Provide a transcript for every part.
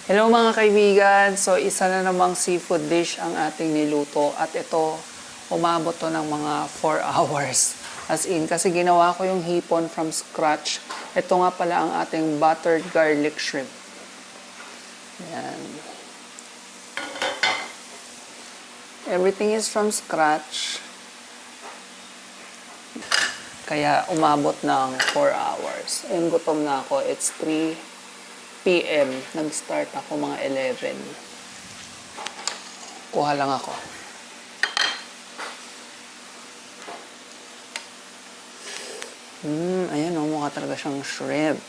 Hello mga kaibigan! So isa na namang seafood dish ang ating niluto at ito umabot to ng mga 4 hours. As in, kasi ginawa ko yung hipon from scratch. Ito nga pala ang ating buttered garlic shrimp. Ayan. Everything is from scratch. Kaya umabot ng 4 hours. Ayun, gutom na ako. It's 3 p.m. Nag-start ako mga 11. Kuha lang ako. Ayan o, mukha talaga siyang shrimp.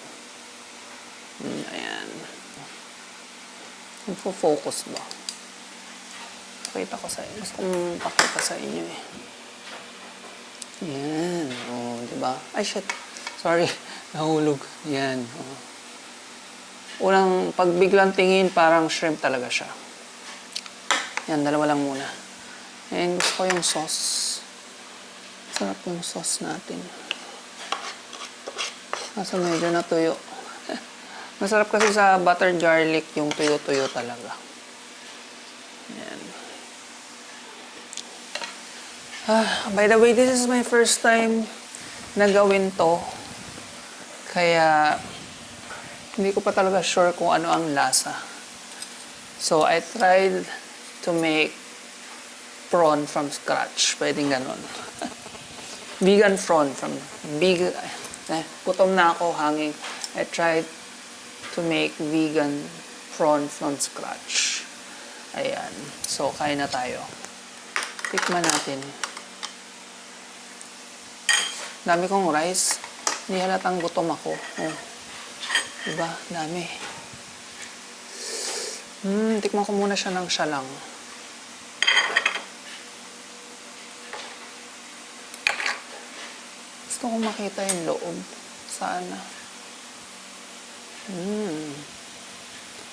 Ayan. Nagpo-focus ba? Pakita ko sa inyo. Gusto kong pakita sa inyo eh. Yan. O, diba? Ay, shit. Sorry. Nahulog. Yan. O. Unang pagbiglang tingin, parang shrimp talaga siya. Yan, dalawa lang muna. And gusto ko yung sauce. Sarap yung sauce natin. Kaso medyo natuyo. Masarap kasi sa buttered garlic yung tuyo-tuyo talaga. Yan. By the way, this is my first time na gawin to. Kaya hindi ko pa talaga sure kung ano ang lasa. So, I tried to make prawn from scratch. Pwedeng ganon. Vegan prawn from big... gutom na ako, hanging. I tried to make vegan prawn from scratch. Ayan. So, kain na tayo. Tikman natin. Dami kong rice. Hindi halatang gutom ako. Oh. Diba? Dami. Tikman ko muna siya ng siya lang. Gusto kong makita yung loob. Sana.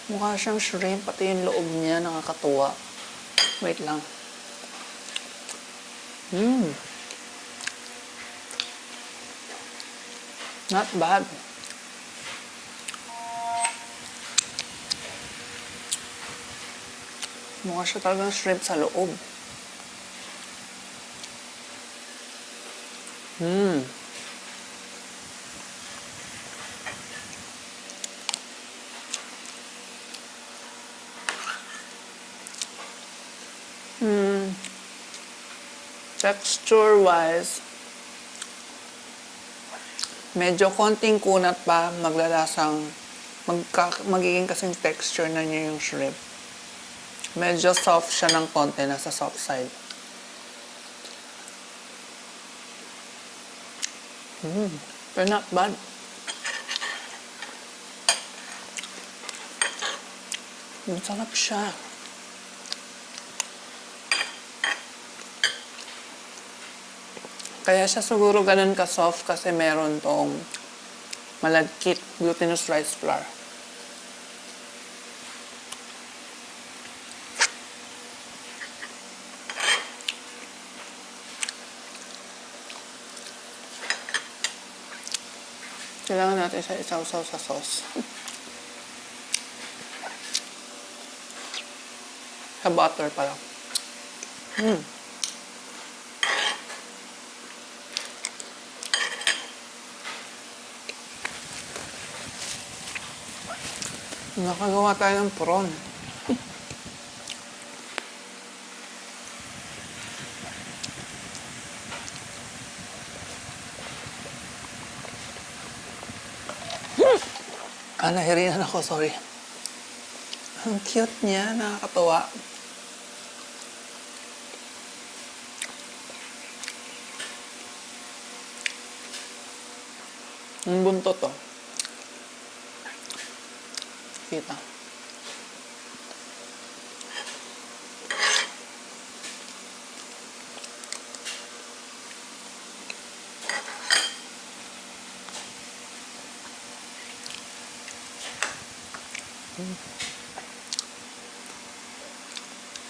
Mukha siyang shrimp. Pati yung loob niya. Nakakatuwa. Wait lang. Not bad. Mukha siya talagang shrimp sa loob. Texture-wise, medyo konting kunat pa, maglalasang, magiging kasing texture na niya yung shrimp. Medyo soft siya ng konti, nasa soft side. But not bad. Masarap siya. Kaya siya siguro ganun ka-soft kasi meron tong malagkit glutinous rice flour. Kailangan natin siya isaw-saw sa sauce. Sa butter pala. Nakagawa tayo ng prawn. Nahirinan ako, sorry. Ang cute niya, nakakatawa. Ang buntot to. Kita.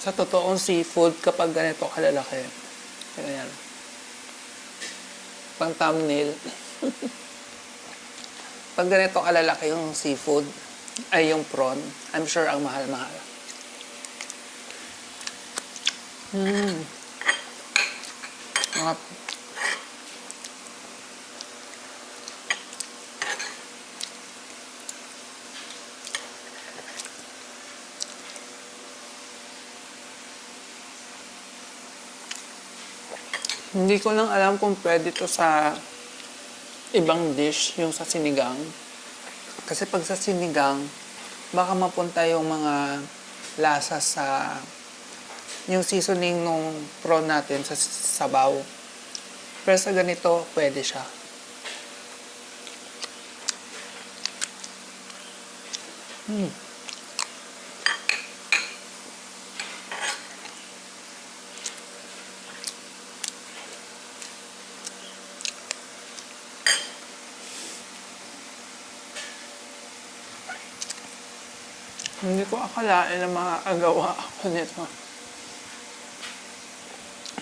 Sa totoong seafood, kapag ganito kalalaki, ganyan. Pang thumbnail. Pag ganito kalalaki yung seafood, ay yung prawn. I'm sure ang mahal-mahal. Sarap. Hindi ko lang alam kung pwede to sa ibang dish, yung sa sinigang. Kasi pag sa sinigang, baka mapunta yung mga lasa sa yung seasoning nung prawn natin sa sabaw. Pero sa ganito, pwede siya. Hindi ko akalain na makakagawa ako nito.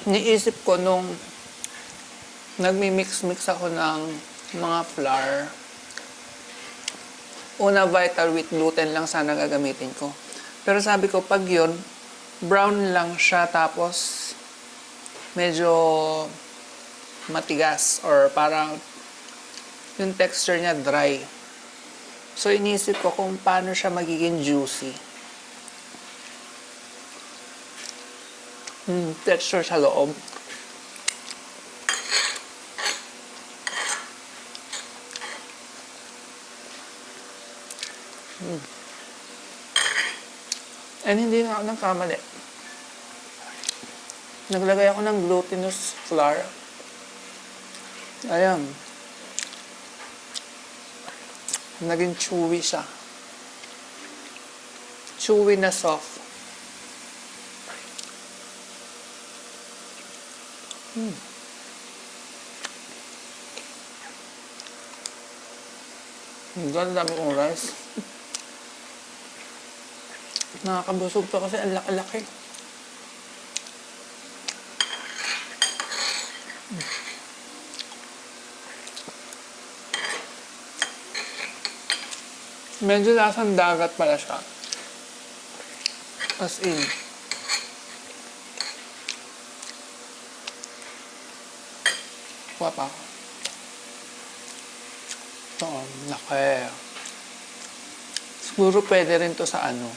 Niisip ko nung nagmi-mix-mix ako ng mga flour, una vital wheat gluten lang sana gagamitin ko. Pero sabi ko, pag yun, brown lang siya tapos medyo matigas or parang yung texture niya dry. So, inisip ko kung paano siya magiging juicy. Texture sa loob. And hindi na ako nagkamali. Naglagay ako ng glutinous flour. Ayan. Naging chewy siya. Chewy na soft. Ang dami kong rice. Nakakabusog to kasi ang laki-laki. Medyo lasang dagat pala siya. As in. Kuha pa ako. Ito, laki. Siguro pwede rin to sa ano.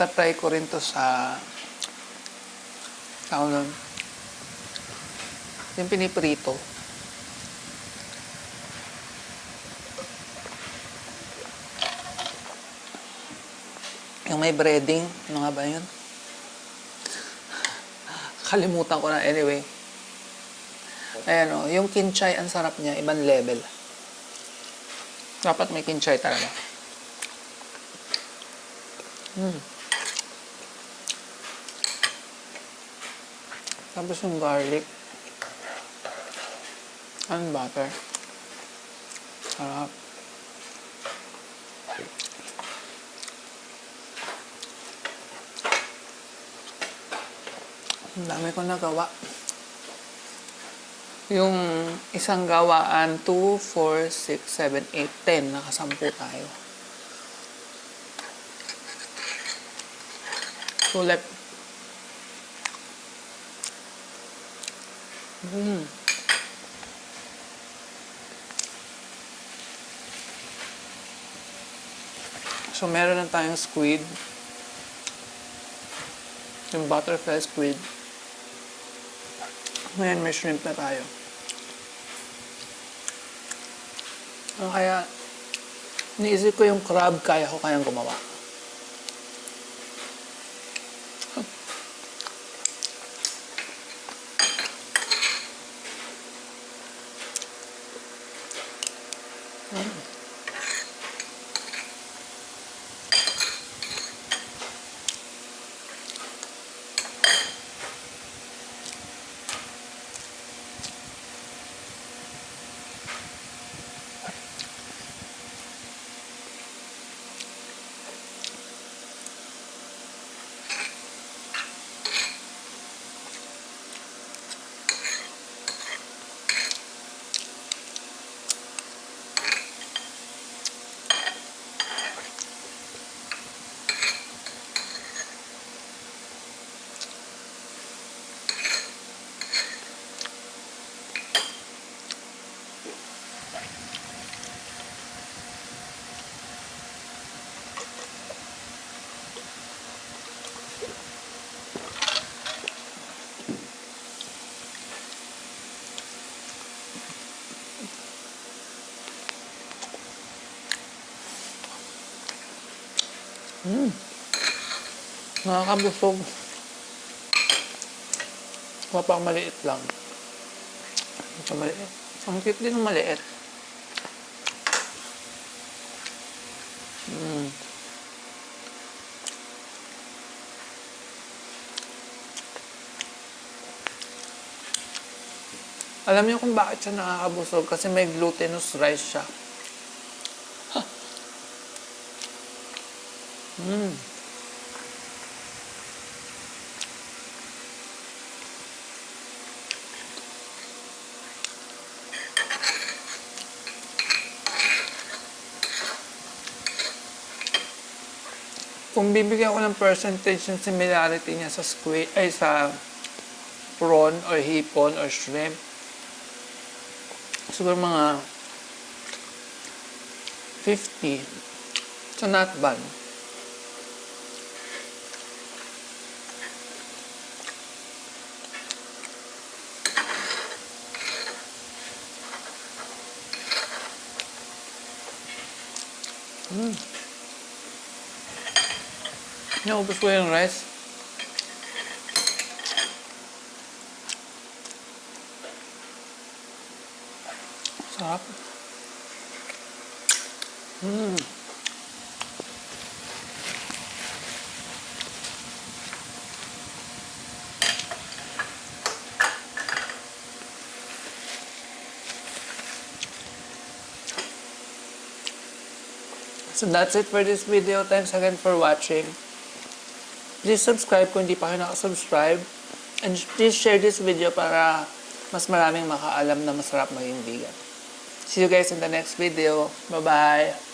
Tatry ko rin to sa tawag nun. Yung piniprito. Yung may breading. Ano nga ba yun? Kalimutan ko na. Anyway. Ayan o. Yung kinchay, ang sarap niya. Ibang level. Dapat may kinchay talaga. Tapos yung garlic. And butter. Sarap. Ang dami ko nagawa. Yung isang gawaan, 2, 4, 6, 7, 8, 10. Nakasampu tayo. Sulit. So, meron na tayong squid. Yung butterfly squid. Ngayon, may shrimp na tayo. Kaya, niisip ko yung crab, kaya ko kayang gumawa. Nakakabusog. Kapag maliit lang. Ito maliit. Ang cute din ng maliit. Alam niyo kung bakit siya nakakabusog? Kasi may glutinous rice siya. Kung bibigyan ko ng percentage ng similarity niya sa squid, ay sa prawn or hipon or shrimp, siguro mga 50. So not bad. Naubos ko yung rice. Sarap. So that's it for this video. Thanks again for watching. Please subscribe kung hindi pa kayo nakasubscribe. And please share this video para mas maraming makaalam na masarap maging vegan. See you guys in the next video. Bye-bye!